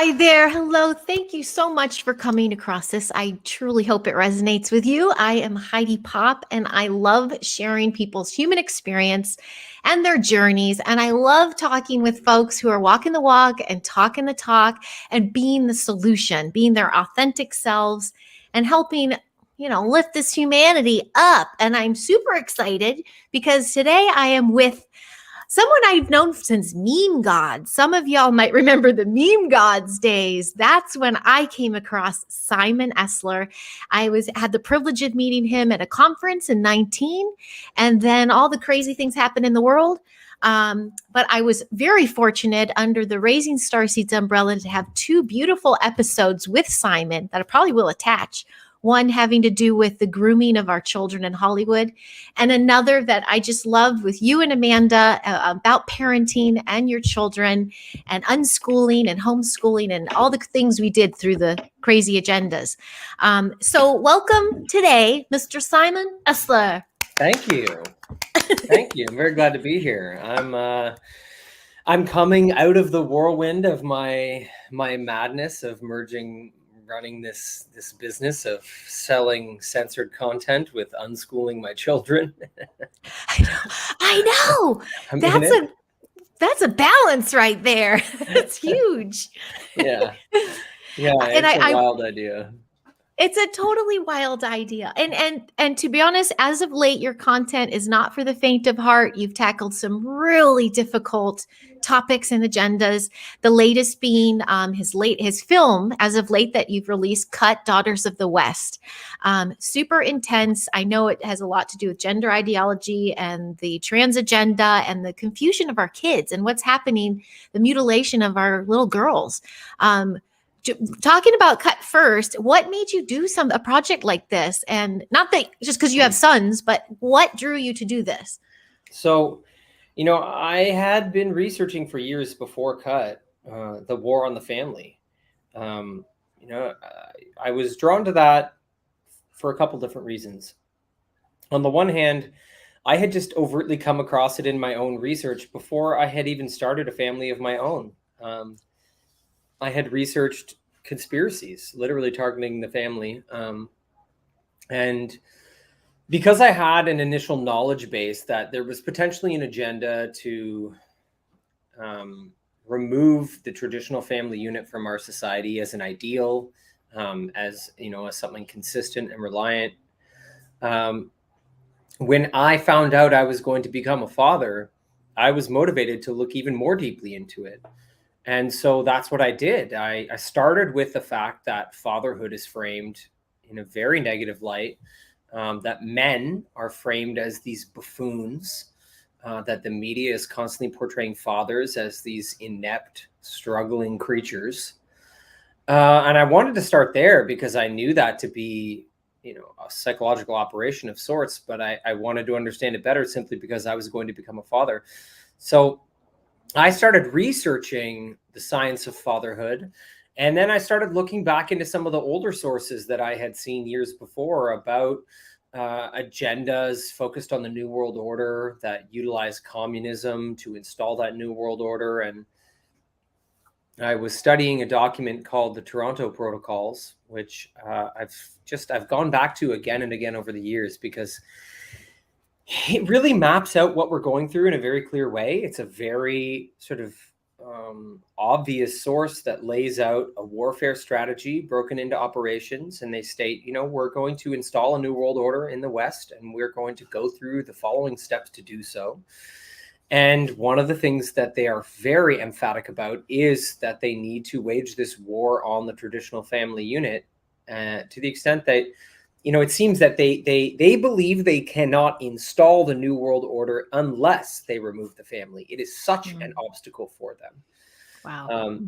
Hi there. Hello. Thank you so much for coming across this. I truly hope it resonates with you. I am Heidi Pop, and I love sharing people's human experience and their journeys. And I love talking with folks who are walking the walk and talking the talk and being the solution, being their authentic selves and helping, lift this humanity up. And I'm super excited because today I am with someone I've known since Meme Gods. Some of y'all might remember the Meme Gods days. That's when I came across Simon Esler. Had the privilege of meeting him at a conference in 19, and then all the crazy things happened in the world. But I was very fortunate under the Raising Starseeds umbrella to have two beautiful episodes with Simon that I probably will attach. One having to do with the grooming of our children in Hollywood, and another that I just loved with you and Amanda about parenting and your children and unschooling and homeschooling and all the things we did through the crazy agendas. So welcome today, Mr. Simon Esler. Thank you. Thank you. I'm very glad to be here. I'm coming out of the whirlwind of my madness of running this business of selling censored content with unschooling my children. I know. That's a balance right there. It's huge. Yeah. It's a wild idea. It's a totally wild idea. And to be honest, as of late, your content is not for the faint of heart. You've tackled some really difficult topics and agendas. The latest being his film as of late that you've released, Cut, Daughters of the West. Super intense. I know it has a lot to do with gender ideology and the trans agenda and the confusion of our kids and what's happening, the mutilation of our little girls. Talking about Cut first, what made you do a project like this? And not that just because you have sons, but what drew you to do this? So, I had been researching for years before Cut, the war on the family. I was drawn to that for a couple different reasons. On the one hand, I had just overtly come across it in my own research before I had even started a family of my own. I had researched conspiracies, literally targeting the family. And because I had an initial knowledge base that there was potentially an agenda to remove the traditional family unit from our society as an ideal, as something consistent and reliant. When I found out I was going to become a father, I was motivated to look even more deeply into it. And so that's what I did. I started with the fact that fatherhood is framed in a very negative light, that men are framed as these buffoons, that the media is constantly portraying fathers as these inept, struggling creatures. And I wanted to start there because I knew that to be, a psychological operation of sorts, but I wanted to understand it better simply because I was going to become a father. So I started researching the science of fatherhood, and then I started looking back into some of the older sources that I had seen years before about agendas focused on the New World Order that utilize communism to install that New World Order. And I was studying a document called the Toronto Protocols, which I've gone back to again and again over the years because it really maps out what we're going through in a very clear way. It's a very sort of obvious source that lays out a warfare strategy broken into operations. And they state, we're going to install a new world order in the West, and we're going to go through the following steps to do so. And one of the things that they are very emphatic about is that they need to wage this war on the traditional family unit, to the extent that it seems that they believe they cannot install the New World Order unless they remove the family. It is such an obstacle for them. Wow.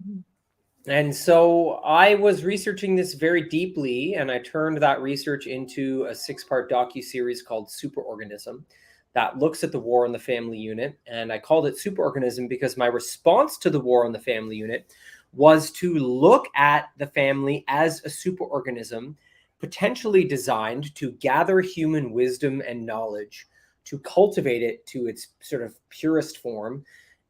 And so I was researching this very deeply, and I turned that research into a 6-part docuseries called Superorganism that looks at the war on the family unit. And I called it Superorganism because my response to the war on the family unit was to look at the family as a superorganism, potentially designed to gather human wisdom and knowledge, to cultivate it to its sort of purest form,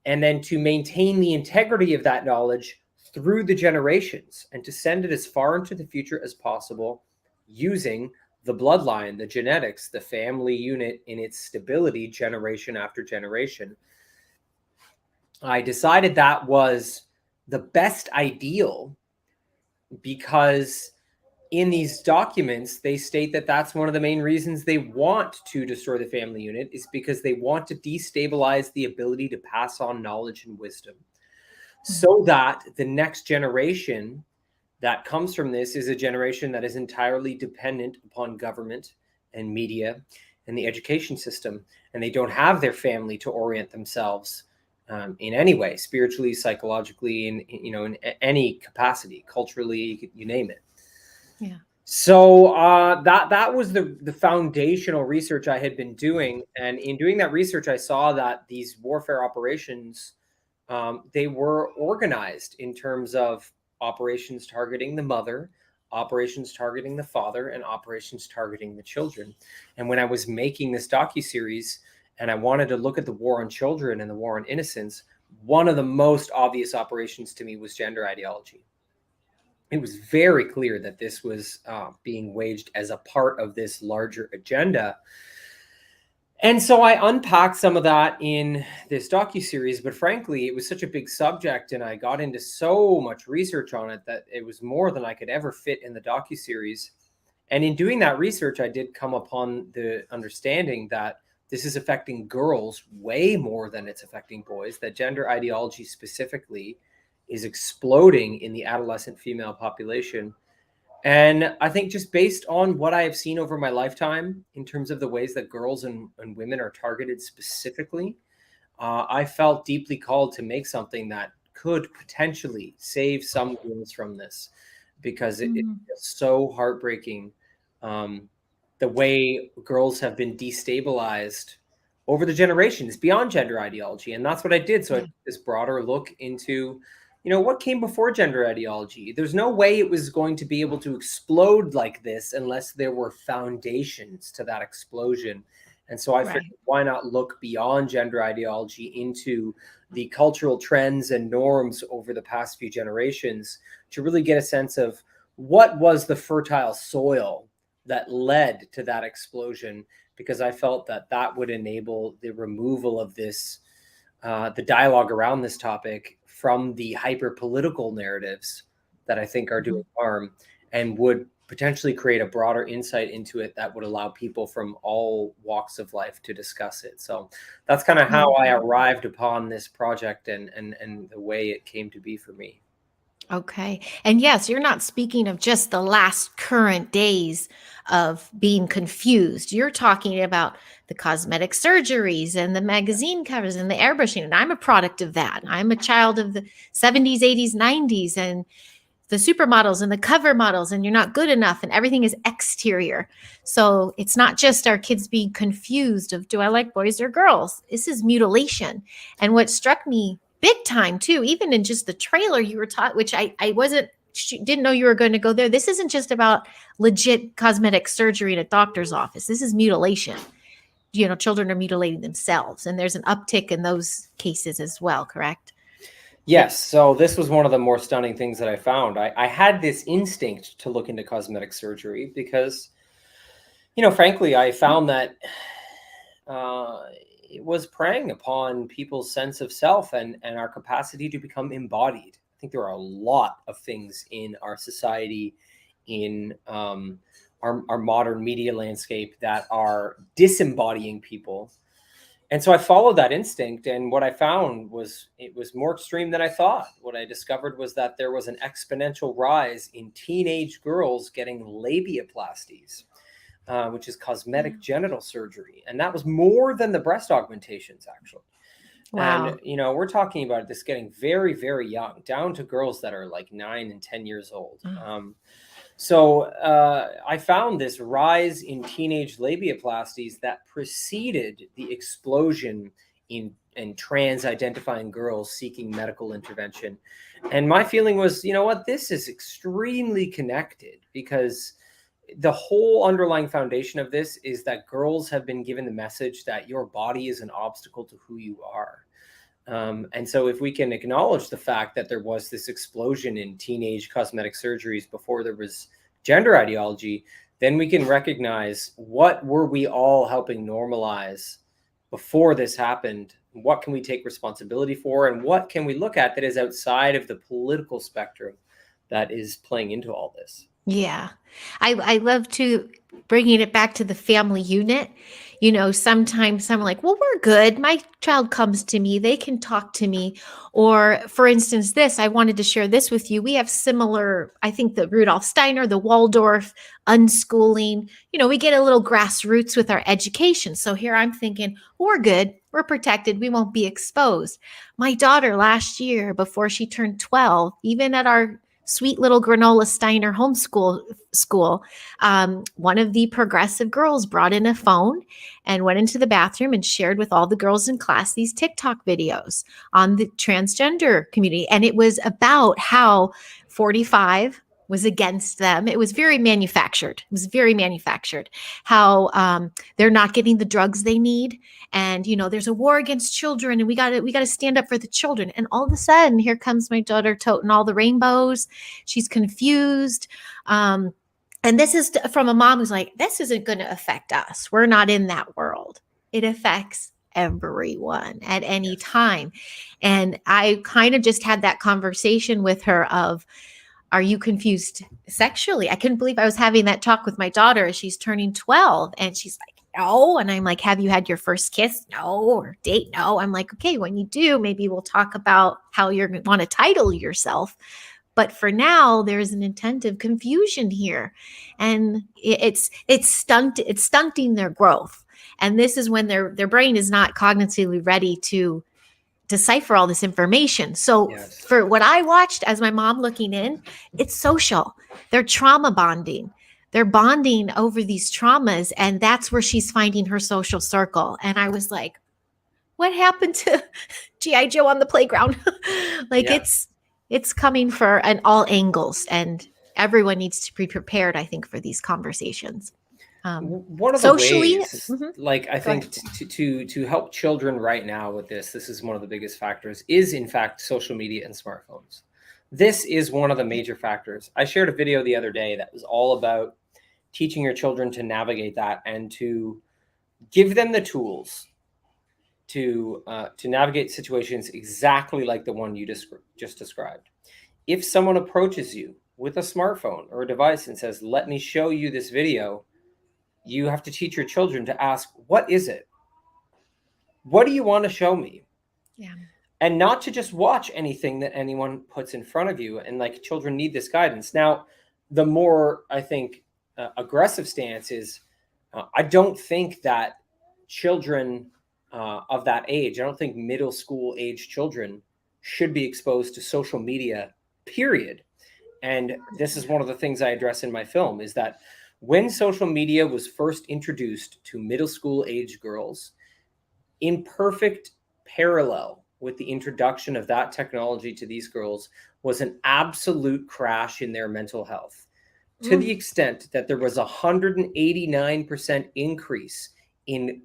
and then to maintain the integrity of that knowledge through the generations and to send it as far into the future as possible using the bloodline, the genetics, the family unit in its stability generation after generation. I decided that was the best ideal because in these documents, they state that that's one of the main reasons they want to destroy the family unit, is because they want to destabilize the ability to pass on knowledge and wisdom, so that the next generation that comes from this is a generation that is entirely dependent upon government and media and the education system, and they don't have their family to orient themselves in any way, spiritually, psychologically, in any capacity, culturally, you name it. Yeah. So that was the foundational research I had been doing, and in doing that research, I saw that these warfare operations, they were organized in terms of operations targeting the mother, operations targeting the father, and operations targeting the children. And when I was making this docuseries and I wanted to look at the war on children and the war on innocence, one of the most obvious operations to me was gender ideology. It was very clear that this was being waged as a part of this larger agenda. And so I unpacked some of that in this docuseries, but frankly, it was such a big subject and I got into so much research on it that it was more than I could ever fit in the docuseries. And in doing that research, I did come upon the understanding that this is affecting girls way more than it's affecting boys, that gender ideology specifically is exploding in the adolescent female population. And I think just based on what I have seen over my lifetime in terms of the ways that girls and women are targeted specifically, I felt deeply called to make something that could potentially save some girls from this, because it's so heartbreaking, the way girls have been destabilized over the generations beyond gender ideology. And that's what I did. So I took this broader look into what came before gender ideology. There's no way it was going to be able to explode like this unless there were foundations to that explosion. And so I figured, why not look beyond gender ideology into the cultural trends and norms over the past few generations to really get a sense of what was the fertile soil that led to that explosion, because I felt that that would enable the removal of this, the dialogue around this topic from the hyper political narratives that I think are doing harm, and would potentially create a broader insight into it that would allow people from all walks of life to discuss it. So that's kind of how I arrived upon this project and the way it came to be for me. Okay. And yes, you're not speaking of just the last current days of being confused. You're talking about the cosmetic surgeries and the magazine covers and the airbrushing. And I'm a product of that. I'm a child of the 70s, 80s, 90s, and the supermodels and the cover models, and you're not good enough, and everything is exterior. So it's not just our kids being confused of, do I like boys or girls? This is mutilation. And what struck me big time too, even in just the trailer you were taught, which I didn't know you were going to go there. This isn't just about legit cosmetic surgery in a doctor's office. This is mutilation. Children are mutilating themselves, and there's an uptick in those cases as well, correct? Yes. So this was one of the more stunning things that I found. I had this instinct to look into cosmetic surgery because, frankly, I found that it was preying upon people's sense of self and our capacity to become embodied. I think there are a lot of things in our society, in our modern media landscape, that are disembodying people. And so I followed that instinct, and what I found was it was more extreme than I thought. What I discovered was that there was an exponential rise in teenage girls getting labiaplasties, which is cosmetic genital surgery. And that was more than the breast augmentations, actually. Wow. And, we're talking about this getting very, very young, down to girls that are like 9 and 10 years old. So I found this rise in teenage labiaplasties that preceded the explosion in trans identifying girls seeking medical intervention. And my feeling was, this is extremely connected, because the whole underlying foundation of this is that girls have been given the message that your body is an obstacle to who you are. And so if we can acknowledge the fact that there was this explosion in teenage cosmetic surgeries before there was gender ideology, then we can recognize what were we all helping normalize before this happened. What can we take responsibility for, and what can we look at that is outside of the political spectrum that is playing into all this? Yeah. I love to bringing it back to the family unit. You know, sometimes I'm like, well, we're good. My child comes to me, they can talk to me. Or, for instance, this, I wanted to share this with you. We have similar, I think, the Rudolf Steiner, the Waldorf, unschooling. You know, we get a little grassroots with our education. So here I'm thinking, we're good. We're protected. We won't be exposed. My daughter last year, before she turned 12, even at our sweet little granola Steiner homeschool school, one of the progressive girls brought in a phone and went into the bathroom and shared with all the girls in class these TikTok videos on the transgender community. And it was about how 45 was against them. It was very manufactured. It was very manufactured. How they're not getting the drugs they need, and you know, there's a war against children, and we got to stand up for the children. And all of a sudden, here comes my daughter toting all the rainbows. She's confused. And this is from a mom who's like, this isn't going to affect us. We're not in that world. It affects everyone at any time. And I kind of just had that conversation with her of, are you confused sexually? I couldn't believe I was having that talk with my daughter as she's turning 12. And she's like, no. And I'm like, have you had your first kiss? No. Or date? No. I'm like, okay, when you do, maybe we'll talk about how you're going to want to title yourself. But for now, there's an intent of confusion here. And it's stunting their growth. And this is when their brain is not cognitively ready to decipher all this information. So Yes. for what I watched as my mom looking in, it's social. They're trauma bonding. They're bonding over these traumas, and that's where she's finding her social circle. And I was like, what happened to GI Joe on the playground? Like Yeah. it's coming for an all angles, and everyone needs to be prepared, I think, for these conversations. One of the Socially, ways, like I Go ahead. think to help children right now with this is one of the biggest factors, is in fact social media and smartphones. This is one of the major factors. I shared a video the other day that was all about teaching your children to navigate that and to give them the tools to navigate situations exactly like the one you just described. If someone approaches you with a smartphone or a device and says, "Let me show you this video," you have to teach your children to ask, what is it? What do you want to show me? Yeah. And not to just watch anything that anyone puts in front of you. And like, children need this guidance. Now, the more, I think, aggressive stance is, I don't think that children of that age, I don't think middle school age children should be exposed to social media, period. And this is one of the things I address in my film, is that when social media was first introduced to middle school age girls, in perfect parallel with the introduction of that technology to these girls was an absolute crash in their mental health, to the extent that there was a 189% increase in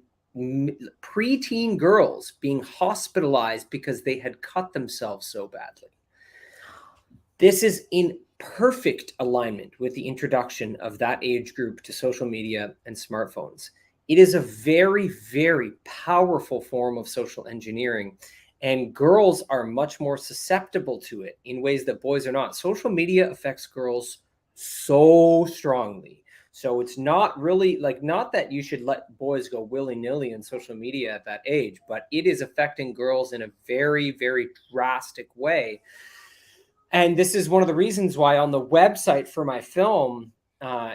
preteen girls being hospitalized because they had cut themselves so badly. This is in perfect alignment with the introduction of that age group to social media and smartphones. It is a very, very powerful form of social engineering, and girls are much more susceptible to it in ways that boys are not. Social media affects girls so strongly. So it's not really like, not that you should let boys go willy-nilly on social media at that age, but it is affecting girls in a very, very drastic way. And this is one of the reasons why on the website for my film,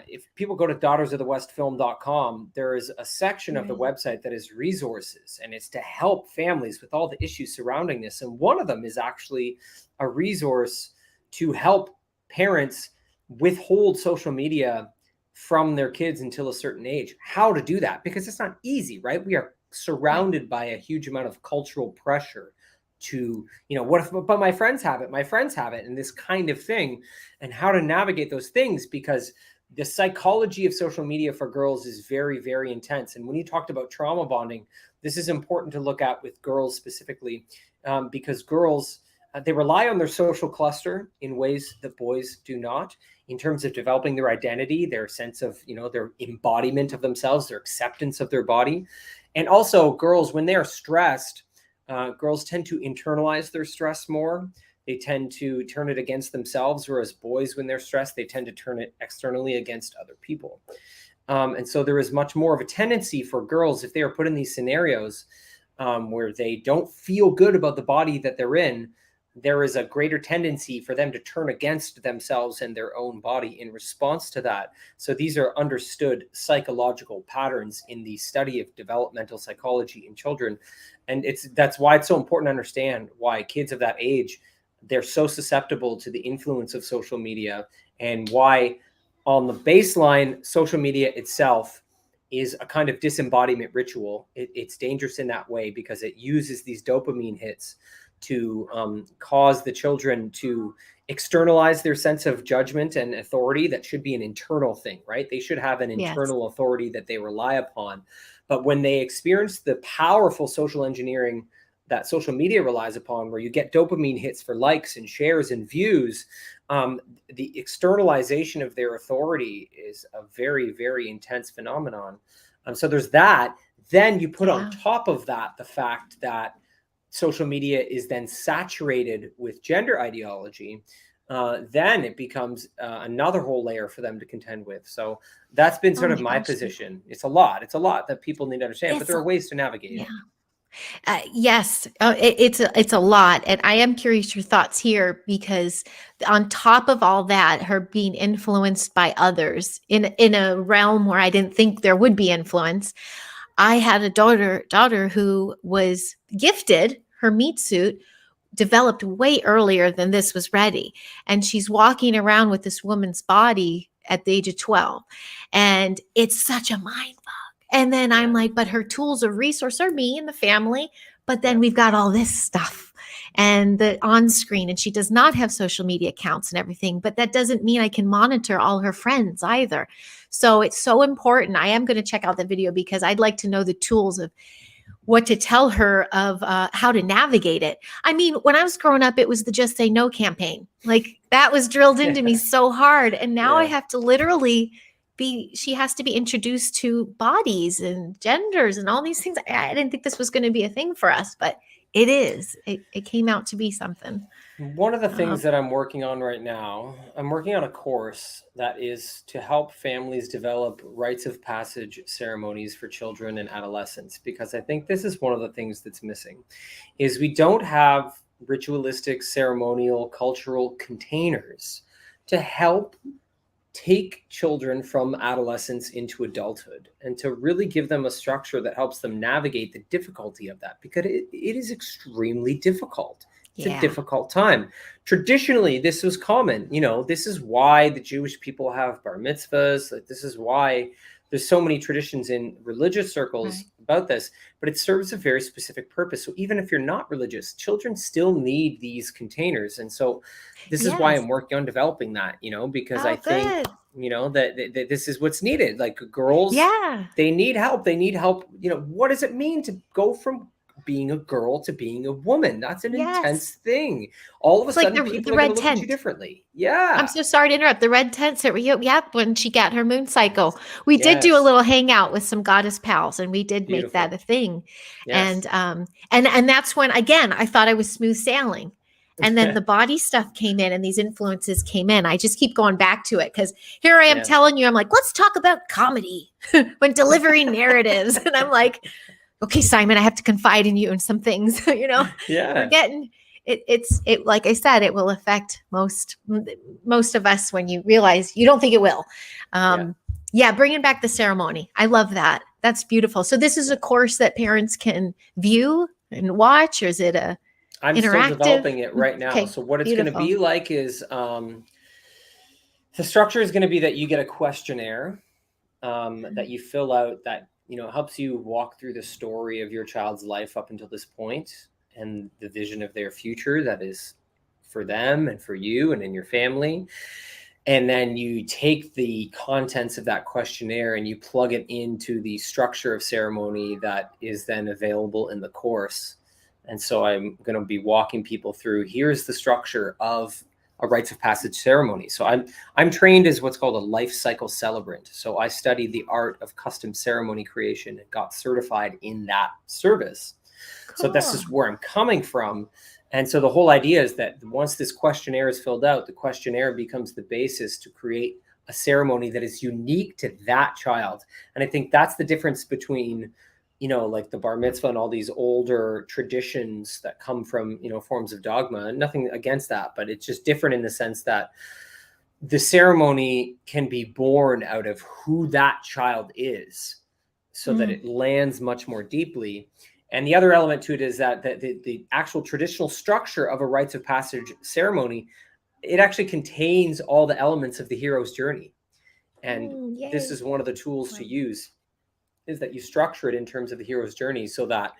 if people go to daughtersofthewestfilm.com, there is a section of the website that is resources, and it's to help families with all the issues surrounding this. And one of them is actually a resource to help parents withhold social media from their kids until a certain age. How to do that, because it's not easy, right? We are surrounded by a huge amount of cultural pressure to, what if, but my friends have it, and this kind of thing, and how to navigate those things, because the psychology of social media for girls is very, very intense. And when you talked about trauma bonding, this is important to look at with girls specifically, because girls, they rely on their social cluster in ways that boys do not, in terms of developing their identity, their sense of, their embodiment of themselves, their acceptance of their body. And also girls, when they are stressed, girls tend to internalize their stress more. They tend to turn it against themselves, whereas boys, when they're stressed, they tend to turn it externally against other people. And so there is much more of a tendency for girls, if they are put in these scenarios where they don't feel good about the body that they're in, there is a greater tendency for them to turn against themselves and their own body in response to that. So these are understood psychological patterns in the study of developmental psychology in children. And that's why it's so important to understand why kids of that age, they're so susceptible to the influence of social media, and why on the baseline, social media itself is a kind of disembodiment ritual. It's dangerous in that way because it uses these dopamine hits to cause the children to externalize their sense of judgment and authority. That should be an internal thing, right? They should have an Yes. internal authority that they rely upon. But when they experience the powerful social engineering that social media relies upon, where you get dopamine hits for likes and shares and views, the externalization of their authority is a very, very intense phenomenon. So there's that. Then you put on top of that the fact that social media is then saturated with gender ideology. Then it becomes another whole layer for them to contend with. So that's been Oh sort of my my gosh. position. It's a lot that people need to understand, but It's there are ways to navigate yeah. it. Yes, it's a lot, and I am curious your thoughts here because on top of all that, her being influenced by others in a realm where I didn't think there would be influence. I had a daughter who was gifted. Her meat suit developed way earlier than this was ready, and she's walking around with this woman's body at the age of 12, and it's such a mind. And then I'm Yeah, like, but her tools of resource are me and the family. But then yeah. we've got all this stuff and the on screen, and she does not have social media accounts and everything. But that doesn't mean I can monitor all her friends either. So it's so important. I am going to check out the video because I'd like to know the tools of what to tell her of how to navigate it. I mean, when I was growing up, it was the Just Say No campaign. Like that was drilled into me so hard. And now I Yeah. have to literally she has to be introduced to bodies and genders and all these things. I didn't think this was going to be a thing for us, but it is. It came out to be something. One of the Um, things that I'm working on right now, I'm working on a course that is to help families develop rites of passage ceremonies for children and adolescents, because I think this is one of the things that's missing, is we don't have ritualistic, ceremonial, cultural containers to help take children from adolescence into adulthood, and to really give them a structure that helps them navigate the difficulty of that, because it is extremely difficult. It's a yeah. difficult time. Traditionally, this was common. This is why the Jewish people have bar mitzvahs. Like, this is why there's so many traditions in religious circles Right. about this, but it serves a very specific purpose. So even if you're not religious, children still need these containers. And so this is why Yes. I'm working on developing that, because I Oh, think, good. that this is what's needed. Like, girls, Yeah. they need help. They need help. What does it mean to go from being a girl to being a woman? That's an intense Yes. thing. All of a It's like sudden, the people are going red to look at you tent. differently. I'm Yeah. so sorry to interrupt. The red tent ceremony. Yep, when she got her moon cycle, we did do a Yes. little hangout with some goddess pals, and we did make that Beautiful. a thing. And Yes. and that's when again I thought I was smooth sailing, and then the body stuff came in, and these influences came in. I just keep going back to it because here I am Yeah. telling you, I'm like, let's talk about comedy when delivering narratives, and I'm like, okay, Simon, I have to confide in you in some things. We're Yeah. getting it like I said, it will affect most of us when you realize you don't think it will. Yeah. Yeah, bringing back the ceremony. I love that. That's beautiful. So this is Yeah. a course that parents can view and watch, or is it a I'm still interactive? developing it right now. Okay, So what it's going to beautiful. be like is, the structure is going to be that you get a questionnaire that you fill out, that helps you walk through the story of your child's life up until this point, and the vision of their future that is for them and for you and in your family. And then you take the contents of that questionnaire and you plug it into the structure of ceremony that is then available in the course. And so I'm going to be walking people through, here's the structure of a rites of passage ceremony. So I'm trained as what's called a life cycle celebrant. So I studied the art of custom ceremony creation and got certified in that service. Cool. So this is where I'm coming from. And so the whole idea is that once this questionnaire is filled out, the questionnaire becomes the basis to create a ceremony that is unique to that child. And I think that's the difference between, like the bar mitzvah and all these older traditions that come from, forms of dogma. Nothing against that, but it's just different in the sense that the ceremony can be born out of who that child is, so that it lands much more deeply. And the other element to it is that the actual traditional structure of a rites of passage ceremony, it actually contains all the elements of the hero's journey. And this is one of the tools to use, is that you structure it in terms of the hero's journey so that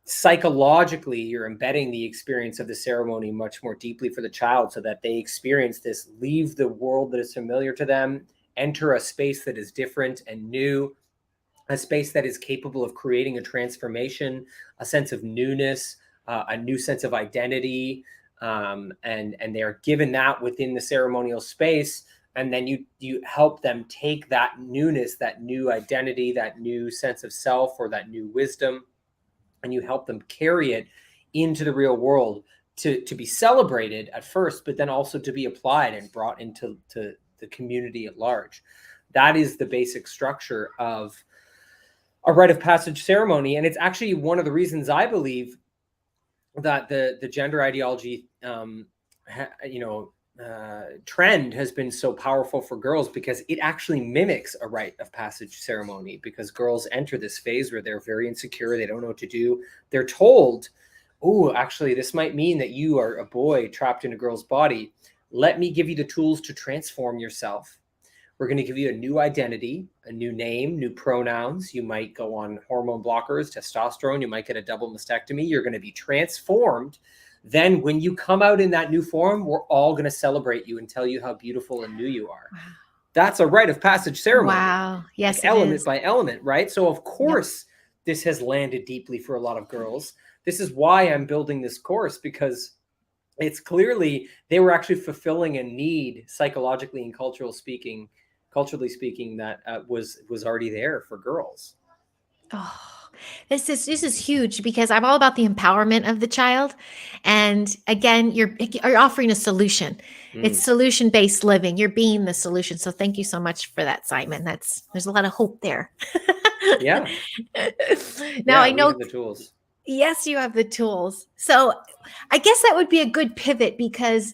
psychologically you're embedding the experience of the ceremony much more deeply for the child, so that they experience this, leave the world that is familiar to them, enter a space that is different and new, a space that is capable of creating a transformation, a sense of newness, a new sense of identity. And they are given that within the ceremonial space. And then you help them take that newness, that new identity, that new sense of self, or that new wisdom, and you help them carry it into the real world to be celebrated at first, but then also to be applied and brought into the community at large. That is the basic structure of a rite of passage ceremony. And it's actually one of the reasons I believe that the gender ideology, trend has been so powerful for girls, because it actually mimics a rite of passage ceremony, because girls enter this phase where they're very insecure. They don't know what to do. They're told, oh, actually, this might mean that you are a boy trapped in a girl's body. Let me give you the tools to transform yourself. We're going to give you a new identity, a new name, new pronouns. You might go on hormone blockers, testosterone. You might get a double mastectomy. You're going to be transformed. Then when you come out in that new form, we're all going to celebrate you and tell you how beautiful and new you are. Wow. That's a rite of passage ceremony. Wow. Yes, like element by element, right? So of course, this has landed deeply for a lot of girls. This is why I'm building this course, because it's clearly they were actually fulfilling a need psychologically and culturally speaking, that was already there for girls. Oh, this is huge, because I'm all about the empowerment of the child. And again, you're offering a solution. It's solution-based living. You're being the solution. So thank you so much for that, Simon. There's a lot of hope there. Yeah. Now I know the tools. Yes, you have the tools. So I guess that would be a good pivot, because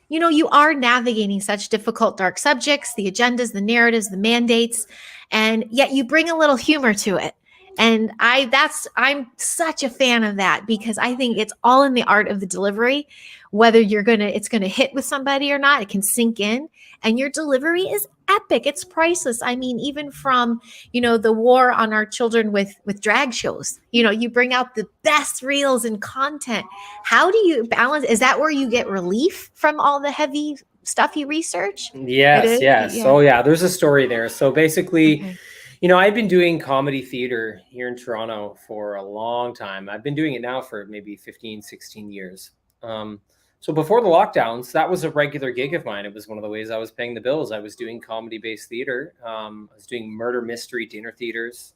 you are navigating such difficult, dark subjects, the agendas, the narratives, the mandates, and yet you bring a little humor to it. And I'm such a fan of that, because I think it's all in the art of the delivery, whether it's going to hit with somebody or not. It can sink in, and your delivery is epic. It's priceless. I mean, even from, the war on our children with drag shows, you bring out the best reels and content. How do you balance? Is that where you get relief from all the heavy stuff you research? Yes. Yeah. So there's a story there. So basically, I've been doing comedy theater here in Toronto for a long time. I've been doing it now for maybe 15, 16 years. So before the lockdowns, that was a regular gig of mine. It was one of the ways I was paying the bills. I was doing comedy-based theater. I was doing murder mystery dinner theaters.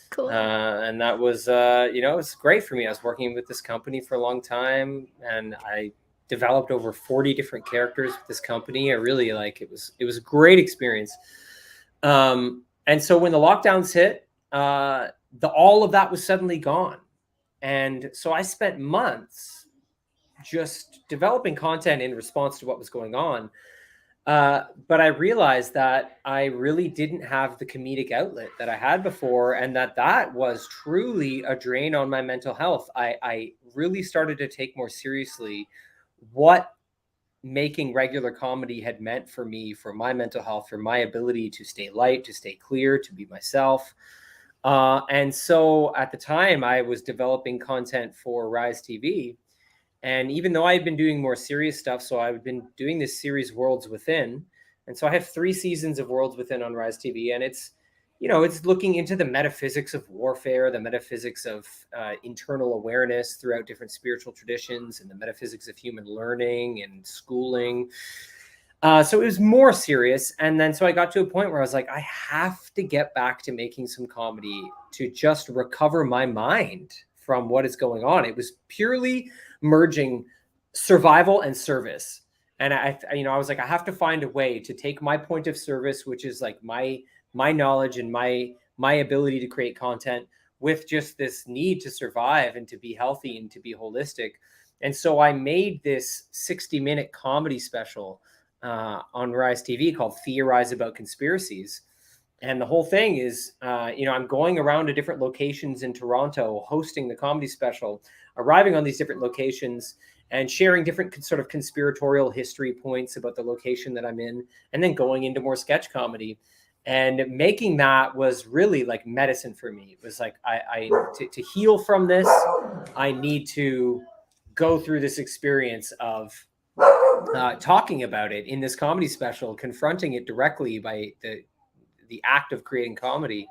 Cool. And that was, it was great for me. I was working with this company for a long time, and I developed over 40 different characters with this company. I really it was a great experience. And so when the lockdowns hit, all of that was suddenly gone. And so I spent months just developing content in response to what was going on. But I realized that I really didn't have the comedic outlet that I had before, and that was truly a drain on my mental health. I really started to take more seriously what making regular comedy had meant for me, for my mental health, for my ability to stay light, to stay clear, to be myself. And so at the time I was developing content for Rise TV, And even though I've been doing more serious stuff, so I've been doing this series Worlds Within. And so I have 3 seasons of Worlds Within on Rise TV. And it's, it's looking into the metaphysics of warfare, the metaphysics of internal awareness throughout different spiritual traditions, and the metaphysics of human learning and schooling. So it was more serious. And then so I got to a point where I was like, I have to get back to making some comedy to just recover my mind from what is going on. It was purely merging survival and service. And I was like, I have to find a way to take my point of service, which is like my knowledge and my ability to create content, with just this need to survive and to be healthy and to be holistic. And so I made this 60-minute comedy special on Rise TV called Theorize About Conspiracies. And the whole thing is, I'm going around to different locations in Toronto, hosting the comedy special, arriving on these different locations and sharing different sort of conspiratorial history points about the location that I'm in, and then going into more sketch comedy. And making that was really like medicine for me. It was like, to heal from this, I need to go through this experience of talking about it in this comedy special, confronting it directly by the act of creating comedy.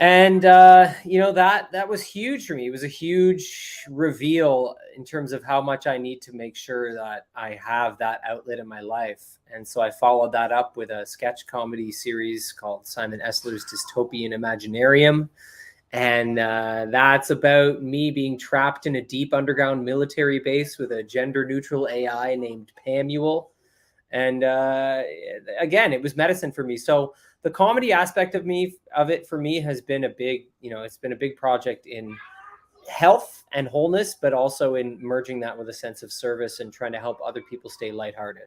And that was huge for me. It was a huge reveal in terms of how much I need to make sure that I have that outlet in my life. And so I followed that up with a sketch comedy series called Simon Esler's Dystopian Imaginarium. And that's about me being trapped in a deep underground military base with a gender-neutral AI named Pamuel. And again, it was medicine for me. So the comedy aspect of it for me has been it's been a big project in health and wholeness, but also in merging that with a sense of service and trying to help other people stay lighthearted.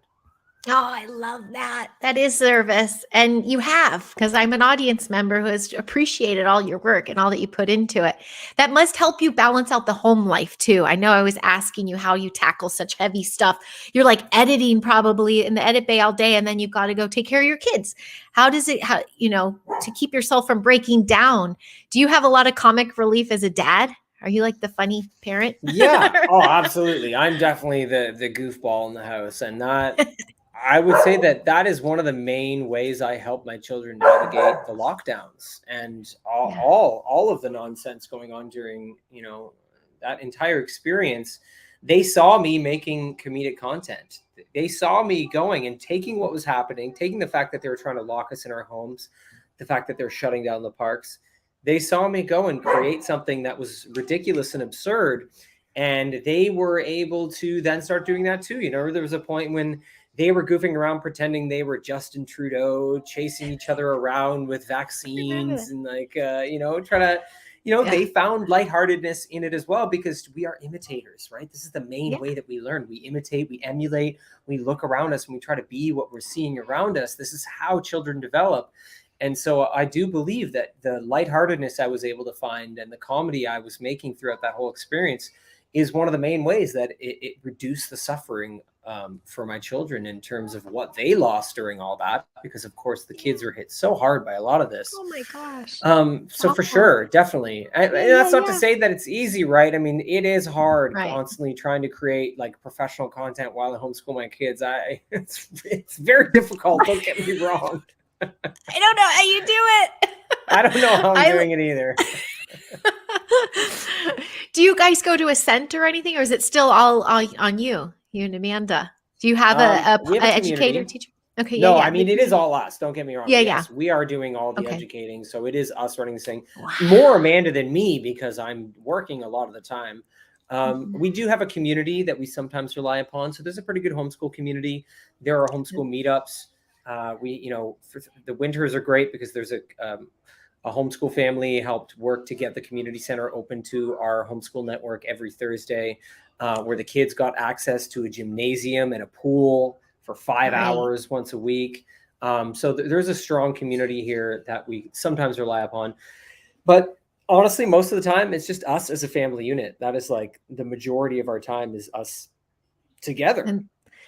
Oh, I love that. That is service. And you have, because I'm an audience member who has appreciated all your work and all that you put into it. That must help you balance out the home life too. I know I was asking you how you tackle such heavy stuff. You're like editing probably in the edit bay all day, and then you've got to go take care of your kids. How does it, to keep yourself from breaking down? Do you have a lot of comic relief as a dad? Are you like the funny parent? Yeah. Oh, absolutely. I'm definitely the goofball in the house, and I would say that is one of the main ways I help my children navigate the lockdowns and all of the nonsense going on during, that entire experience. They saw me making comedic content. They saw me going and taking what was happening, taking the fact that they were trying to lock us in our homes, the fact that they're shutting down the parks. They saw me go and create something that was ridiculous and absurd. And they were able to then start doing that too. There was a point when they were goofing around, pretending they were Justin Trudeau, chasing each other around with vaccines and trying to, they found lightheartedness in it as well, because we are imitators, right? This is the main way that we learn. We imitate, we emulate, we look around us and we try to be what we're seeing around us. This is how children develop. And so I do believe that the lightheartedness I was able to find and the comedy I was making throughout that whole experience is one of the main ways that it reduced the suffering for my children in terms of what they lost during all that, because of course the kids were hit so hard by a lot of this. Oh my gosh. So for sure, definitely. And that's not to say that it's easy, right? I mean, it is hard constantly trying to create like professional content while I homeschool my kids. It's very difficult. Don't get me wrong. I don't know how you do it. I don't know how I'm doing it either. Do you guys go to a center or anything, or is it still all on you and Amanda? Do you have an educator, teacher? Okay. No, I mean, it is all us. Don't get me wrong. Yes, we are doing all the educating. So it is us running this thing. Wow. More Amanda than me, because I'm working a lot of the time. We do have a community that we sometimes rely upon. So there's a pretty good homeschool community. There are homeschool meetups. The winters are great because there's a homeschool family helped work to get the community center open to our homeschool network every Thursday, where the kids got access to a gymnasium and a pool for 5 hours once a week. So there's a strong community here that we sometimes rely upon. But honestly, most of the time, it's just us as a family unit. That is like the majority of our time is us together.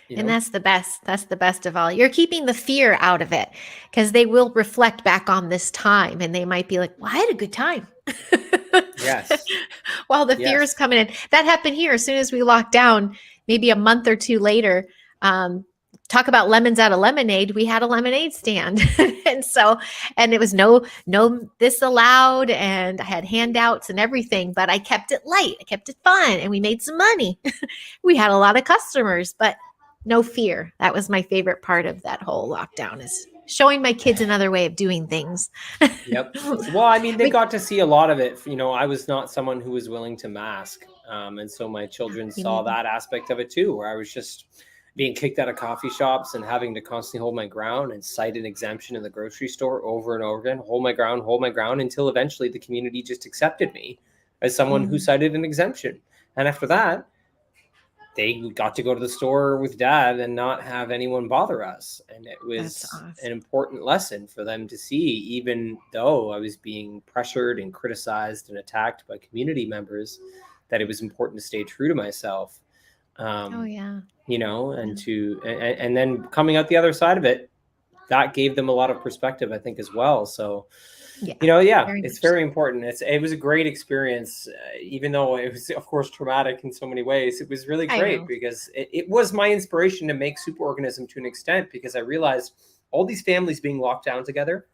And that's the best. That's the best of all. You're keeping the fear out of it, because they will reflect back on this time and they might be like, well, I had a good time. Yes. while the fear Yes. is coming in. That happened here. As soon as we locked down, maybe a month or two later, talk about lemons out of lemonade. We had a lemonade stand. And it was no this allowed. And I had handouts and everything, but I kept it light. I kept it fun, and we made some money. We had a lot of customers, but no fear. That was my favorite part of that whole lockdown, is showing my kids another way of doing things. Yep. Well, I mean, they got to see a lot of it. I was not someone who was willing to mask. And so my children saw that aspect of it too, where I was just being kicked out of coffee shops and having to constantly hold my ground and cite an exemption in the grocery store over and over again, hold my ground, until eventually the community just accepted me as someone who cited an exemption. And after that, they got to go to the store with dad and not have anyone bother us. And it was Awesome. an important lesson for them to see, even though I was being pressured and criticized and attacked by community members, that it was important to stay true to myself. And then coming out the other side of it, that gave them a lot of perspective, I think, as well. So, it's very important. It was a great experience, even though it was, of course, traumatic in so many ways. It was really great because it was my inspiration to make Superorganism to an extent, because I realized all these families being locked down together.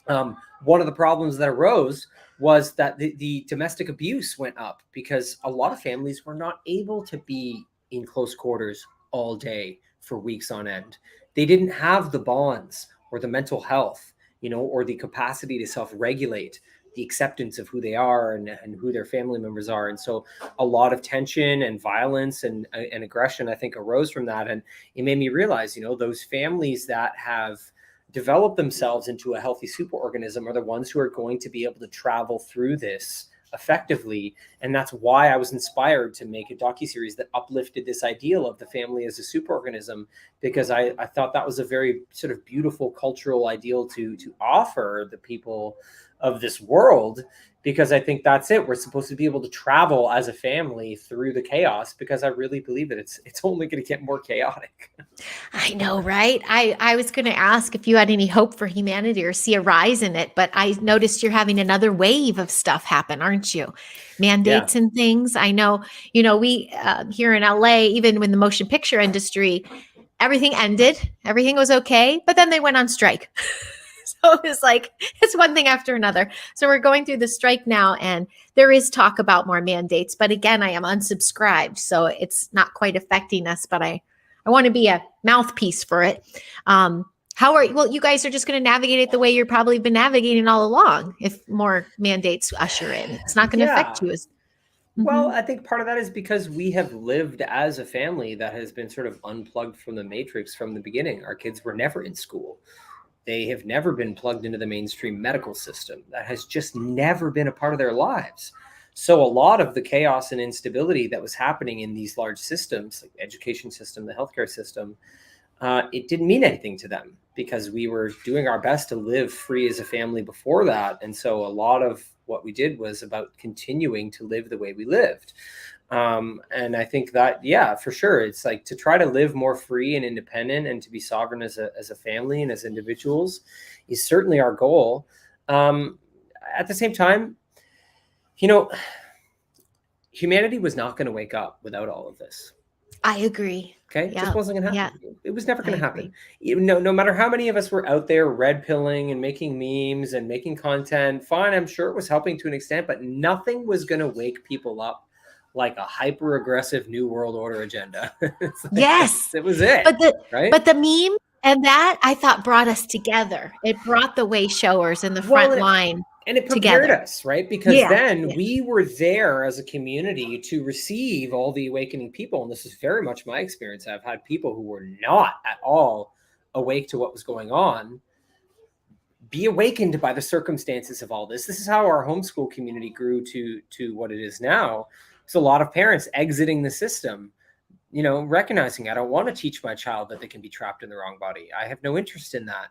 One of the problems that arose was that the domestic abuse went up, because a lot of families were not able to be in close quarters all day for weeks on end. They didn't have the bonds or the mental health, or the capacity to self-regulate, the acceptance of who they are and who their family members are. And so a lot of tension and violence and aggression, I think, arose from that. And it made me realize, those families that have developed themselves into a healthy superorganism are the ones who are going to be able to travel through this effectively. And that's why I was inspired to make a docuseries that uplifted this ideal of the family as a superorganism, because I thought that was a very sort of beautiful cultural ideal to offer the people of this world, because I think that's it. We're supposed to be able to travel as a family through the chaos, because I really believe that it's only going to get more chaotic. I know, right? I was going to ask if you had any hope for humanity or see a rise in it, but I noticed you're having another wave of stuff happen, aren't you? Mandates and things. I know, we here in LA, even when the motion picture industry, everything ended, everything was okay, but then they went on strike. So it's like, it's one thing after another. So we're going through the strike now, and there is talk about more mandates. But again, I am unsubscribed, so it's not quite affecting us, but I want to be a mouthpiece for it. You guys are just going to navigate it the way you've probably been navigating all along. If more mandates usher in, it's not going to affect you as Well, I think part of that is because we have lived as a family that has been sort of unplugged from the matrix from the beginning. Our kids were never in school. They have never been plugged into the mainstream medical system. That has just never been a part of their lives. So a lot of the chaos and instability that was happening in these large systems, like the education system, the healthcare system, it didn't mean anything to them, because we were doing our best to live free as a family before that. And so a lot of what we did was about continuing to live the way we lived. And I think that, for sure, it's like to try to live more free and independent and to be sovereign as a family and as individuals is certainly our goal. At the same time, humanity was not going to wake up without all of this. I agree. Okay. It just wasn't going to happen. Yeah. It was never going to happen. No matter how many of us were out there red pilling and making memes and making content, fine, I'm sure it was helping to an extent, but nothing was going to wake people up like a hyper aggressive new world order agenda. Yes. It was it. Right. But the meme and that, I thought, brought us together. It brought the way showers in the front line. And it prepared us, right? Because then we were there as a community to receive all the awakening people. And this is very much my experience. I've had people who were not at all awake to what was going on be awakened by the circumstances of all this. This is how our homeschool community grew to what it is now. So a lot of parents exiting the system, recognizing I don't want to teach my child that they can be trapped in the wrong body. I have no interest in that.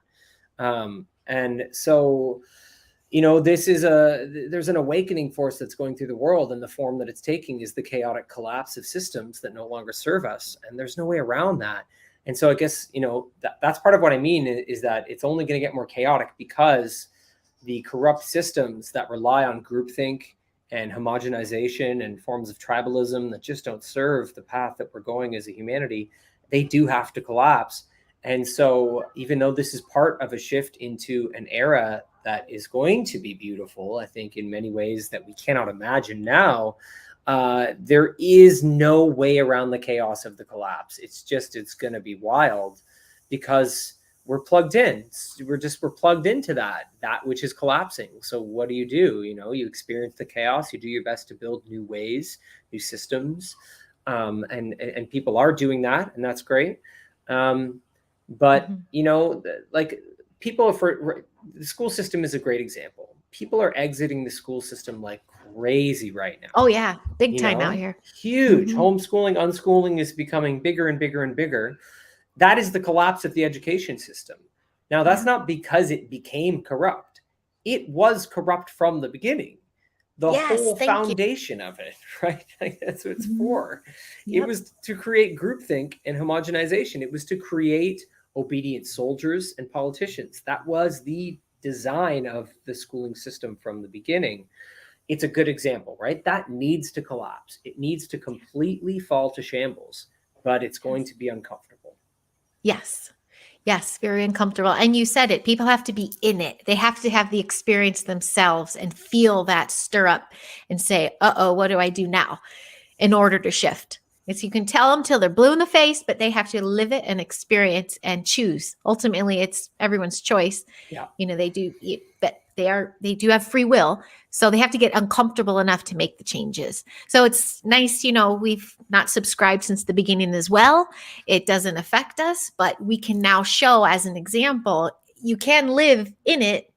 And so there's an awakening force that's going through the world, and the form that it's taking is the chaotic collapse of systems that no longer serve us. And there's no way around that. And so I guess, that's part of what I mean is that it's only going to get more chaotic, because the corrupt systems that rely on groupthink and homogenization and forms of tribalism that just don't serve the path that we're going as a humanity, they do have to collapse. And so even though this is part of a shift into an era that is going to be beautiful, I think in many ways that we cannot imagine now, there is no way around the chaos of the collapse. It's going to be wild because we're plugged in. We're plugged into that which is collapsing. So what do? You experience the chaos, you do your best to build new ways, new systems. And people are doing that, and that's great. But like people the school system is a great example. People are exiting the school system like crazy right now. Oh yeah, big time out here. Huge. Homeschooling, unschooling is becoming bigger and bigger and bigger. That is the collapse of the education system. Now, that's not because it became corrupt. It was corrupt from the beginning. The whole foundation of it, right? Like, that's what it's for. It was to create groupthink and homogenization. It was to create obedient soldiers and politicians. That was the design of the schooling system from the beginning. It's a good example, right? That needs to collapse. It needs to completely fall to shambles, but it's going to be uncomfortable. Yes. Yes, very uncomfortable. And you said it, people have to be in it. They have to have the experience themselves and feel that stir up and say, uh-oh, what do I do now in order to shift? Because you can tell them till they're blue in the face, but they have to live it and experience and choose. Ultimately, it's everyone's choice. Yeah. They do, but they do have free will. So they have to get uncomfortable enough to make the changes. So it's nice, we've not subscribed since the beginning as well. It doesn't affect us, but we can now show as an example, you can live in it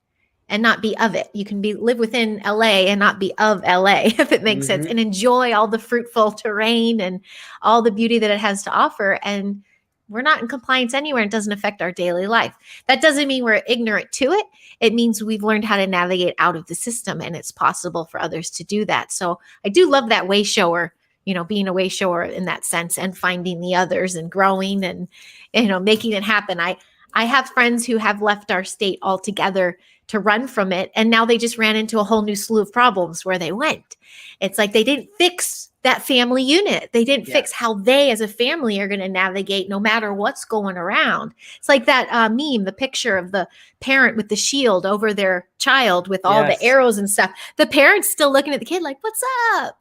and not be of it. You can live within LA and not be of LA, if it makes sense, and enjoy all the fruitful terrain and all the beauty that it has to offer. And we're not in compliance anywhere. It doesn't affect our daily life. That doesn't mean we're ignorant to it. It means we've learned how to navigate out of the system, and it's possible for others to do that. So I do love that way shower, being a way shower in that sense and finding the others and growing and, making it happen. I have friends who have left our state altogether to run from it. And now they just ran into a whole new slew of problems where they went. It's like they didn't fix that family unit. They didn't fix how they as a family are going to navigate no matter what's going around. It's like that meme, the picture of the parent with the shield over their child with all the arrows and stuff. The parent's still looking at the kid like, what's up?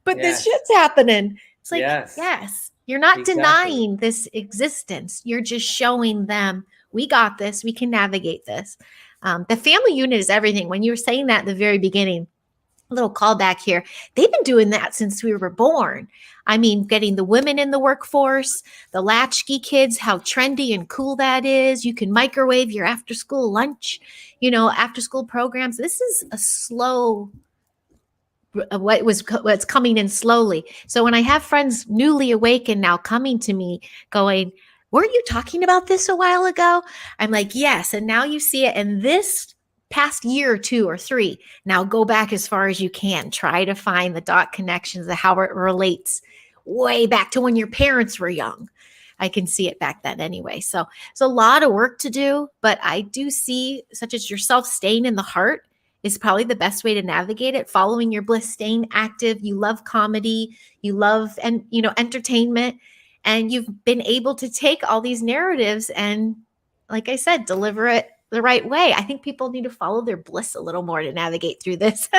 But this shit's happening. It's like, yes, you're not denying this existence. You're just showing them, we got this. We can navigate this. The family unit is everything. When you were saying that at the very beginning, a little callback here, they've been doing that since we were born. I mean, getting the women in the workforce, the latchkey kids, how trendy and cool that is. You can microwave your after school lunch, after school programs. This is a slow, what's coming in slowly. So when I have friends newly awakened now coming to me going, weren't you talking about this a while ago? I'm like, yes. And now you see it in this past year or 2 or 3. Now go back as far as you can. Try to find the dot connections of how it relates way back to when your parents were young. I can see it back then anyway. So it's a lot of work to do, but I do see, such as yourself, staying in the heart is probably the best way to navigate it. Following your bliss, staying active. You love comedy, you love entertainment. And you've been able to take all these narratives and, like I said, deliver it the right way. I think people need to follow their bliss a little more to navigate through this.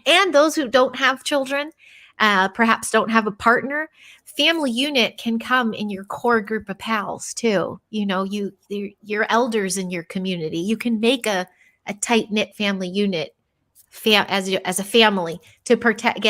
And those who don't have children, perhaps don't have a partner, family unit can come in your core group of pals too. Your elders in your community. You can make a tight-knit family unit as a family to protect,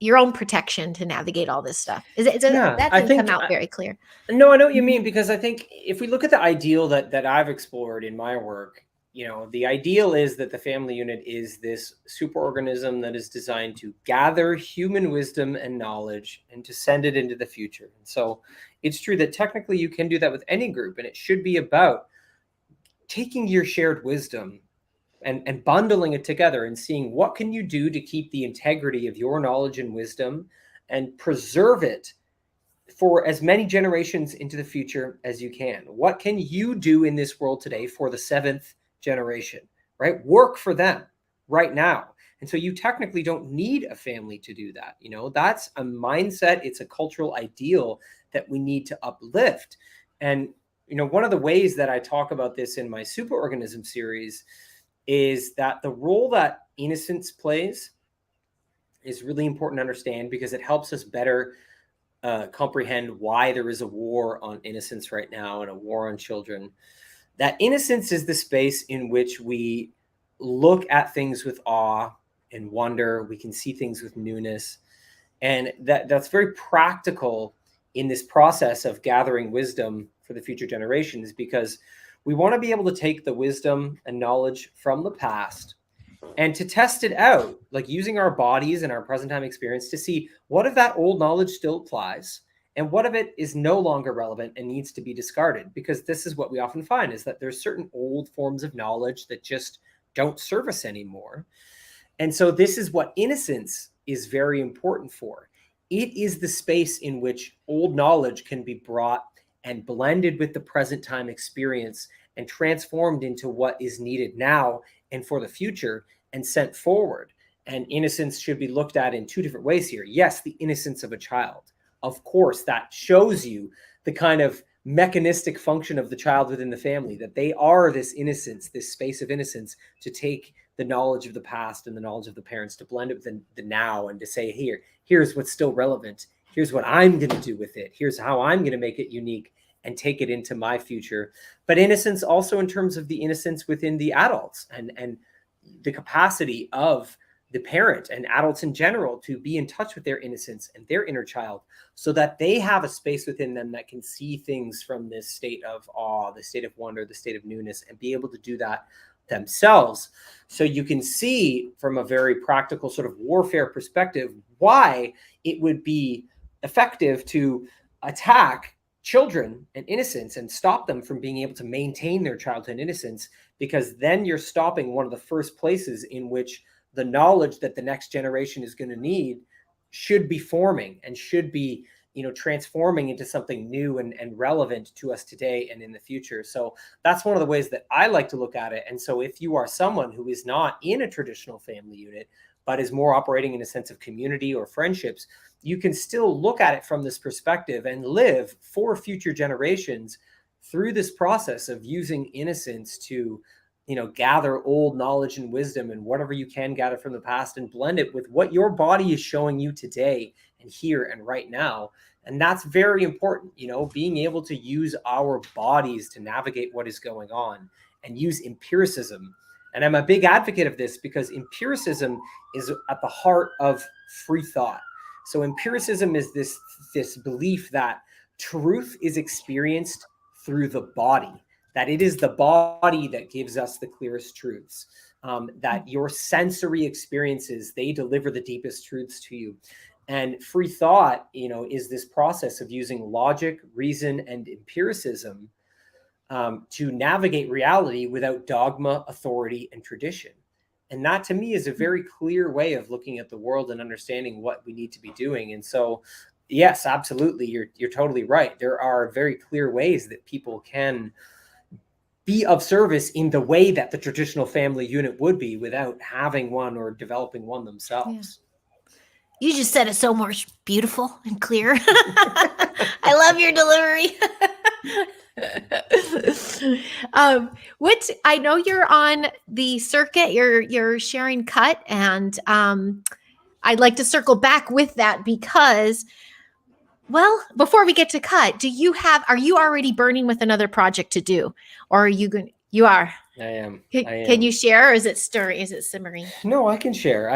your own protection to navigate all this stuff. That didn't come out very clear. No, I know what you mean, because I think if we look at the ideal that I've explored in my work, the ideal is that the family unit is this superorganism that is designed to gather human wisdom and knowledge and to send it into the future. And so it's true that technically you can do that with any group, and it should be about taking your shared wisdom and bundling it together and seeing what can you do to keep the integrity of your knowledge and wisdom and preserve it for as many generations into the future as you can. What can you do in this world today for the 7th generation, right? Work for them right now. And so you technically don't need a family to do that. You know, that's a mindset. It's a cultural ideal that we need to uplift. And, you know, one of the ways that I talk about this in my superorganism series is that the role that innocence plays is really important to understand, because it helps us better comprehend why there is a war on innocence right now and a war on children. That innocence is the space in which we look at things with awe and wonder. We can see things with newness. And that's very practical in this process of gathering wisdom for the future generations, because we want to be able to take the wisdom and knowledge from the past and to test it out, like using our bodies and our present time experience to see what if that old knowledge still applies and what of it is no longer relevant and needs to be discarded. Because this is what we often find, is that there's certain old forms of knowledge that just don't serve us anymore. And so this is what innocence is very important for. It is the space in which old knowledge can be brought and blended with the present time experience and transformed into what is needed now and for the future and sent forward. And innocence should be looked at in two different ways here. Yes, the innocence of a child. Of course, that shows you the kind of mechanistic function of the child within the family, that they are this innocence, this space of innocence, to take the knowledge of the past and the knowledge of the parents, to blend it with the now, and to say, here's what's still relevant. Here's what I'm going to do with it. Here's how I'm going to make it unique and take it into my future. But innocence also in terms of the innocence within the adults, and the capacity of the parent and adults in general to be in touch with their innocence and their inner child, so that they have a space within them that can see things from this state of awe, the state of wonder, the state of newness, and be able to do that themselves. So you can see from a very practical sort of warfare perspective why it would be effective to attack children and innocence and stop them from being able to maintain their childhood innocence, because then you're stopping one of the first places in which the knowledge that the next generation is going to need should be forming and should be, you know, transforming into something new and relevant to us today and in the future. So that's one of the ways that I like to look at it. And so if you are someone who is not in a traditional family unit, but is more operating in a sense of community or friendships, you can still look at it from this perspective and live for future generations through this process of using innocence to, you know, gather old knowledge and wisdom and whatever you can gather from the past and blend it with what your body is showing you today and here and right now. And that's very important, you know, being able to use our bodies to navigate what is going on and use empiricism. And I'm a big advocate of this because empiricism is at the heart of free thought. So empiricism is this belief that truth is experienced through the body, that it is the body that gives us the clearest truths, that your sensory experiences, they deliver the deepest truths to you. And free thought, you know, is this process of using logic, reason, and empiricism to navigate reality without dogma, authority, and tradition. And that to me is a very clear way of looking at the world and understanding what we need to be doing. And so, yes, absolutely, you're totally right. There are very clear ways that people can be of service in the way that the traditional family unit would be without having one or developing one themselves. You just said it so more beautiful and clear. I love your delivery. What I know you're on the circuit, you're sharing cut, and I'd like to circle back with that because, well, before we get to cut, are you already burning with another project to do, or are you going? You are. I am. Can you share, or is it stirring? Is it simmering? No, I can share.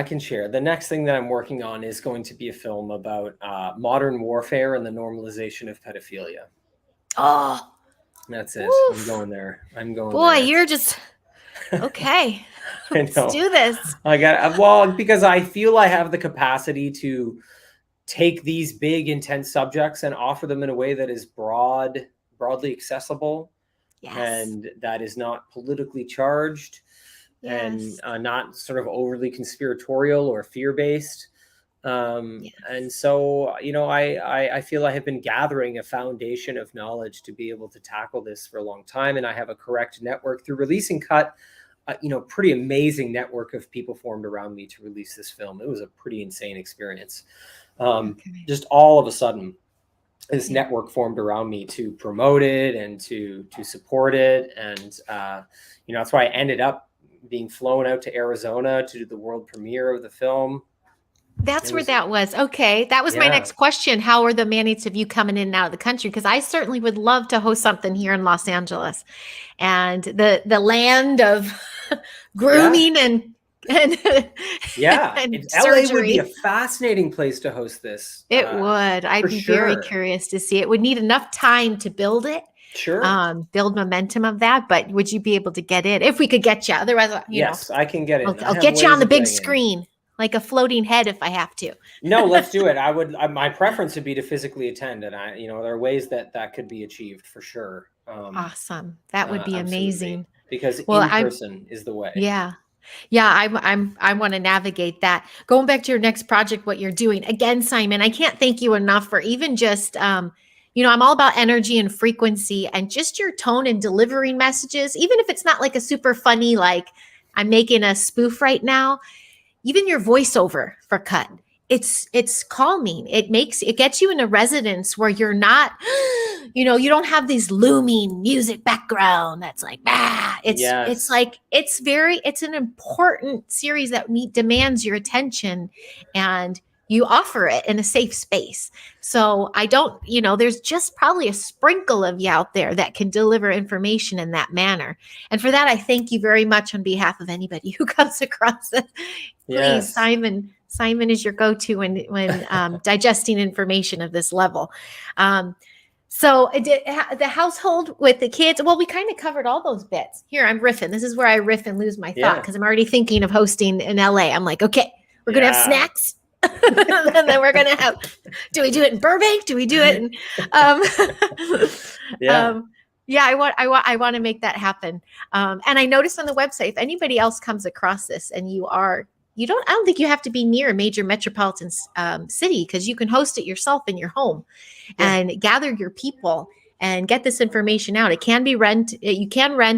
The next thing that I'm working on is going to be a film about modern warfare and the normalization of pedophilia. Oh, that's it. Oof. I'm going there. Boy, you're just okay. Let's do this. Because I feel I have the capacity to take these big, intense subjects and offer them in a way that is broadly accessible. Yes. And that is not politically charged. Yes. And not sort of overly conspiratorial or fear-based. Yes. And so, you know, I feel I have been gathering a foundation of knowledge to be able to tackle this for a long time. And I have a correct network through Releasing Cut pretty amazing network of people formed around me to release this film. It was a pretty insane experience. Okay. Just all of a sudden, this Yeah. network formed around me to promote it and to support it. And, that's why I ended up being flown out to Arizona to do the world premiere of the film. That's It where was, that was. Okay. That was my yeah, next question. How are the mandates of you coming in and out of the country? Because I certainly would love to host something here in Los Angeles and the land of yeah, grooming and yeah. and LA would be a surgery. fascinating place to host this, It would. for I'd be very sure. curious to see. It would need enough time to build it, Sure. build momentum of that. But would you be able to get in if we could get you? Otherwise, Yes, I can get in. I I'll have get you on ways the of big getting in. screen, like a floating head if I have to. No, let's do it. My preference would be to physically attend, and there are ways that could be achieved for sure. Awesome. That would be Absolutely, amazing. because Well, in person is the way. yeah. Yeah, I want to navigate that. Going back to your next project, what you're doing. Again, Simon, I can't thank you enough for even just I'm all about energy and frequency and just your tone and delivering messages, even if it's not like a super funny, like I'm making a spoof right now, even your voiceover for cut. It's calming. It gets you in a resonance where you're not, you don't have these looming music background that's like it's Yes. like it's an important series that demands your attention, and you offer it in a safe space. So I don't, there's just probably a sprinkle of you out there that can deliver information in that manner. And for that, I thank you very much on behalf of anybody who comes across it. Please, Yes. Simon is your go-to when digesting information of this level. So the household with the kids, well, we kind of covered all those bits. Here, I'm riffing. This is where I riff and lose my thought Yeah. because I'm already thinking of hosting in LA. I'm like, okay, we're going to have Yeah. snacks. And then we're going to have, do we do it in Burbank? Do we do it in, Yeah. yeah, I want to make that happen. And I noticed on the website, if anybody else comes across this and I don't think you have to be near a major metropolitan city, because you can host it yourself in your home Yeah. and gather your people and get this information out. You can rent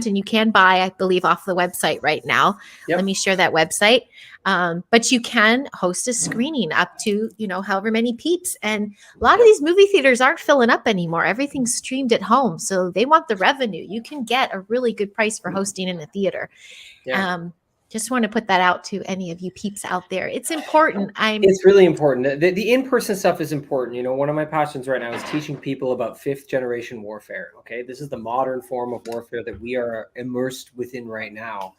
and you can buy, I believe, off the website right now. Yep. Let me share that website. But you can host a screening up to, however many peeps. And a lot of these movie theaters aren't filling up anymore. Everything's streamed at home. So they want the revenue. You can get a really good price for hosting in a theater. Yeah. Just want to put that out to any of you peeps out there. It's important. It's really important. The in-person stuff is important. One of my passions right now is teaching people about fifth generation warfare. Okay. This is the modern form of warfare that we are immersed within right now.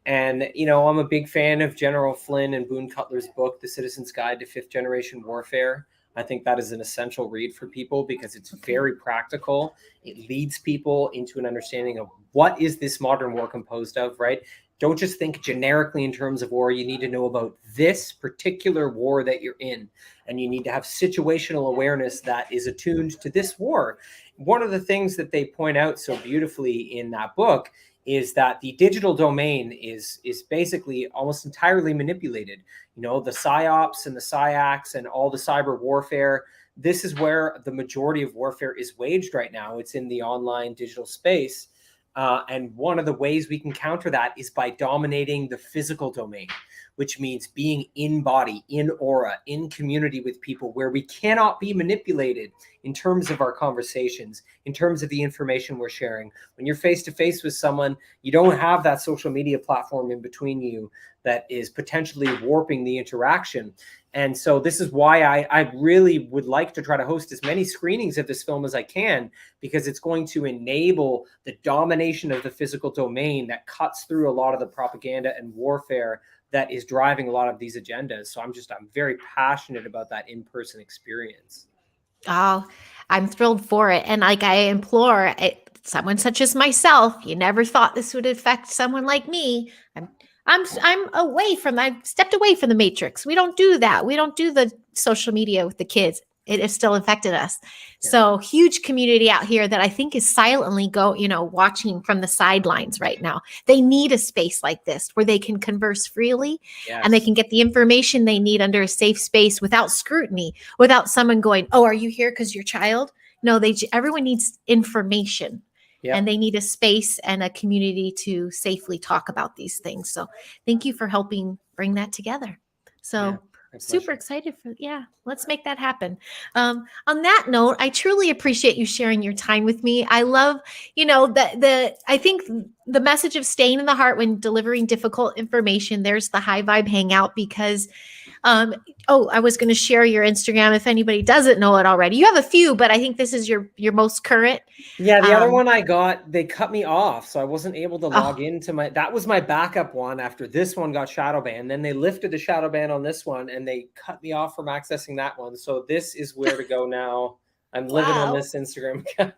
And, I'm a big fan of General Flynn and Boone Cutler's book, The Citizen's Guide to Fifth Generation Warfare. I think that is an essential read for people because it's very practical. It leads people into an understanding of what is this modern war composed of, right? Don't just think generically in terms of war. You need to know about this particular war that you're in, and you need to have situational awareness that is attuned to this war. One of the things that they point out so beautifully in that book is that the digital domain is basically almost entirely manipulated. The PSYOPs and the PSYACs and all the cyber warfare, this is where the majority of warfare is waged right now. It's in the online digital space. And one of the ways we can counter that is by dominating the physical domain, which means being in body, in aura, in community with people where we cannot be manipulated in terms of our conversations, in terms of the information we're sharing. When you're face to face with someone, you don't have that social media platform in between you that is potentially warping the interaction. And so this is why I really would like to try to host as many screenings of this film as I can, because it's going to enable the domination of the physical domain that cuts through a lot of the propaganda and warfare that is driving a lot of these agendas. So I'm very passionate about that in-person experience. Oh, I'm thrilled for it. And like I implore someone such as myself, you never thought this would affect someone like me. I've stepped away from the matrix. We don't do that. We don't do the social media with the kids. It has still affected us. Yeah. So huge community out here that I think is silently watching from the sidelines right now. They need a space like this where they can converse freely. Yes. And they can get the information they need under a safe space without scrutiny, without someone going, "Oh, are you here because your child?" No, everyone needs information. Yep. and they need a space and a community to safely talk about these things. So thank you for helping bring that together. Yeah. So My super pleasure. excited for, yeah, let's make that happen. On that note, I truly appreciate you sharing your time with me. I love, I think the message of staying in the heart when delivering difficult information, there's the high vibe hangout because um, I was going to share your Instagram if anybody doesn't know it already. You have a few, but I think this is your most current. Yeah, the other Um, one I got, they cut me off, so I wasn't able to log oh, into that was my backup one after this one got shadow banned. Then they lifted the shadow ban on this one and they cut me off from accessing that one. So this is where to go now. I'm living on wow. this Instagram account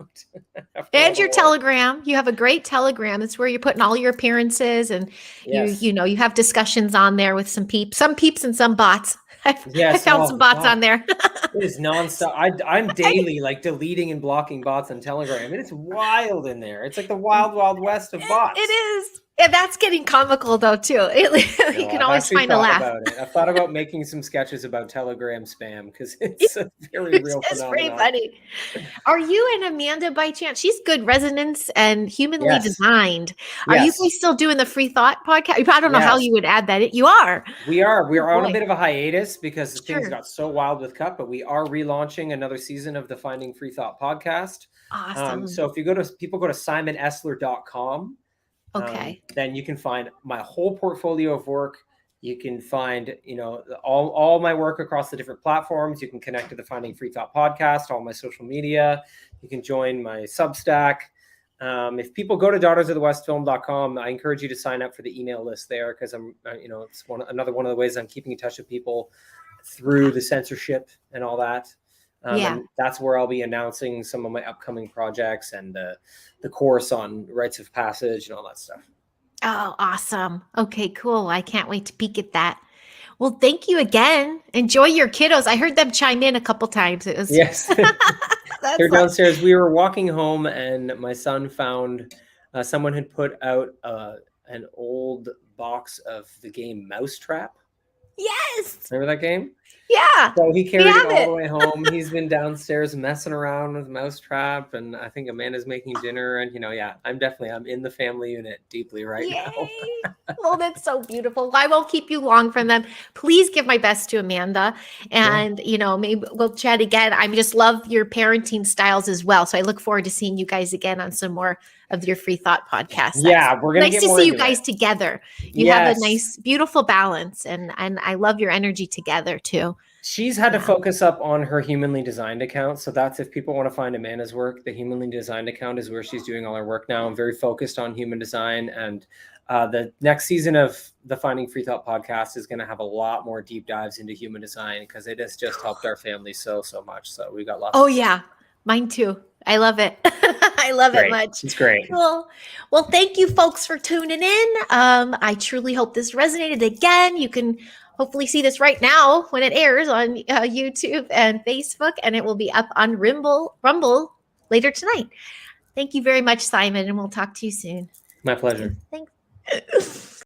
after all And the your work. Telegram. You have a great Telegram. It's where you're putting all your appearances and Yes. you have discussions on there with some peeps and some bots. I Yes. found some Oh bots God. on there. It is nonstop. I'm daily like deleting and blocking bots on Telegram. And it's wild in there. It's like the wild, wild west of It bots. is. And that's getting comical though too. You No, can I've always actually find a thought laugh. about it. I've thought about making some sketches about Telegram spam because it's a very It's real just pretty phenomenon. funny. Are you and Amanda by chance? She's good resonance and humanly Yes. designed. Are you Yes. guys still doing the free thought podcast? I don't know how Yes. you would add that. You are. We are. We Oh are on a boy. bit of a hiatus because things Sure. got so wild with Cut, but we are relaunching another season of the Finding Free Thought podcast. Awesome. So if people go to simonesler.com, Okay. then you can find my whole portfolio of work. You can find, all my work across the different platforms. You can connect to the Finding Free Thought podcast, all my social media. You can join my Substack. If people go to daughtersofthewestfilm.com, I encourage you to sign up for the email list there because it's another one of the ways I'm keeping in touch with people through the censorship and all that. Yeah. And that's where I'll be announcing some of my upcoming projects and the course on rites of passage and all that stuff. Oh, awesome. Okay, cool. I can't wait to peek at that. Well, thank you again. Enjoy your kiddos. I heard them chime in a couple times. It was Yes. They're that's downstairs. We were walking home and my son found someone had put out an old box of the game Mousetrap. yes. Remember that game? Yeah. So he We carried it have all the it. way home. He's been downstairs messing around with Mousetrap, and I think Amanda's making dinner. And I'm in the family unit deeply right now. Yay. Well, that's so beautiful. I won't keep you long from them. Please give my best to Amanda. Yeah. And, maybe we'll chat again. I just love your parenting styles as well. So I look forward to seeing you guys again on some more of your free thought podcasts. That's Yeah, we're gonna nice get to more see you into it. guys together. You have a Yes. nice, beautiful balance. And I love your energy together too. She's had to Yeah. focus up on her humanly designed account. So that's if people want to find Amanda's work, the humanly designed account is where she's doing all her work now. I'm very focused on human design. And the next season of the Finding Free Thought podcast is going to have a lot more deep dives into human design because it has just helped our family so much. So we got lots. Oh, yeah. Mine too. I love it. I love it much. It's great. Cool. Well, thank you folks for tuning in. I truly hope this resonated again. You can hopefully see this right now when it airs on YouTube and Facebook, and it will be up on Rumble later tonight. Thank you very much, Simon, and we'll talk to you soon. My pleasure. Thanks.